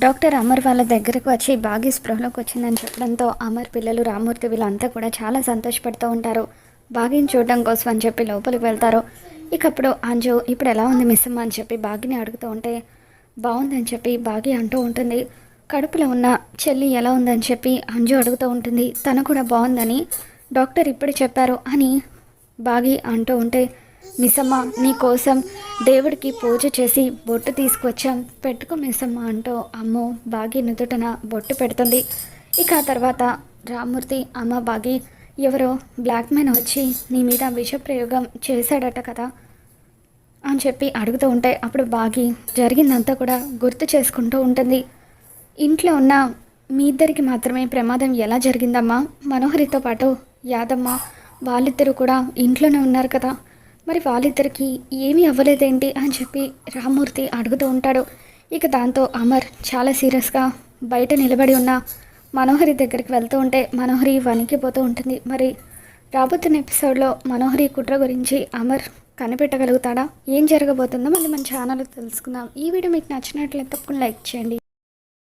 Doctor Amar వాళ్ళ దగ్గరకు వచ్చి బాగా స్పృహలోకి వచ్చిందని చెప్పడంతో అమర్ పిల్లలు రామూర్తి వీళ్ళంతా కూడా చాలా సంతోషపడుతూ ఉంటారు. బాగిని చూడడం కోసం అని చెప్పి లోపలికి వెళ్తారు. ఇకప్పుడు అంజు ఇప్పుడు ఎలా ఉంది మిస్సమ్మ అని చెప్పి బాగిని అడుగుతూ ఉంటే బాగుందని చెప్పి బాగి అంటూ ఉంటుంది. కడుపులో ఉన్న చెల్లి ఎలా ఉందని చెప్పి అంజు అడుగుతూ ఉంటుంది. తను కూడా బాగుందని డాక్టర్ ఇప్పుడు చెప్పారు అని బాగి అంటూ ఉంటే మిస్సమ్మ నీ కోసం దేవుడికి పూజ చేసి బొట్టు తీసుకొచ్చాం, పెట్టుకో మిస్సమ్మ అంటూ అమ్మో బాగి నుదుటన బొట్టు పెడుతుంది. ఇక ఆ తర్వాత రామ్మూర్తి అమ్మ బాగి ఎవరో బ్లాక్ మ్యాన్ వచ్చి నీ మీద విషప్రయోగం చేశాడట కదా అని చెప్పి అడుగుతూ ఉంటే అప్పుడు బాగి జరిగిందంతా కూడా గుర్తు చేసుకుంటూ ఉంటుంది. ఇంట్లో ఉన్న మీ ఇద్దరికి మాత్రమే ప్రమాదం ఎలా జరిగిందమ్మా? మనోహరితో పాటు యాదమ్మ వాళ్ళిద్దరూ కూడా ఇంట్లోనే ఉన్నారు కదా, మరి వాళ్ళిద్దరికి ఏమీ అవ్వలేదేంటి అని చెప్పి రామ్మూర్తి అడుగుతూ ఉంటాడు. ఇక దాంతో అమర్ చాలా సీరియస్గా బయట నిలబడి ఉన్న మనోహరి దగ్గరికి వెళ్తూ ఉంటే మనోహరి వణికిపోతూ ఉంటుంది. మరి రాబోతున్న ఎపిసోడ్లో మనోహరి కుట్ర గురించి అమర్ కనిపెట్టగలుగుతాడా? ఏం జరగబోతుందో మళ్ళీ మన ఛానల్లో తెలుసుకుందాం. ఈ వీడియో మీకు నచ్చినట్లయితే తప్పకుండా లైక్ చేయండి.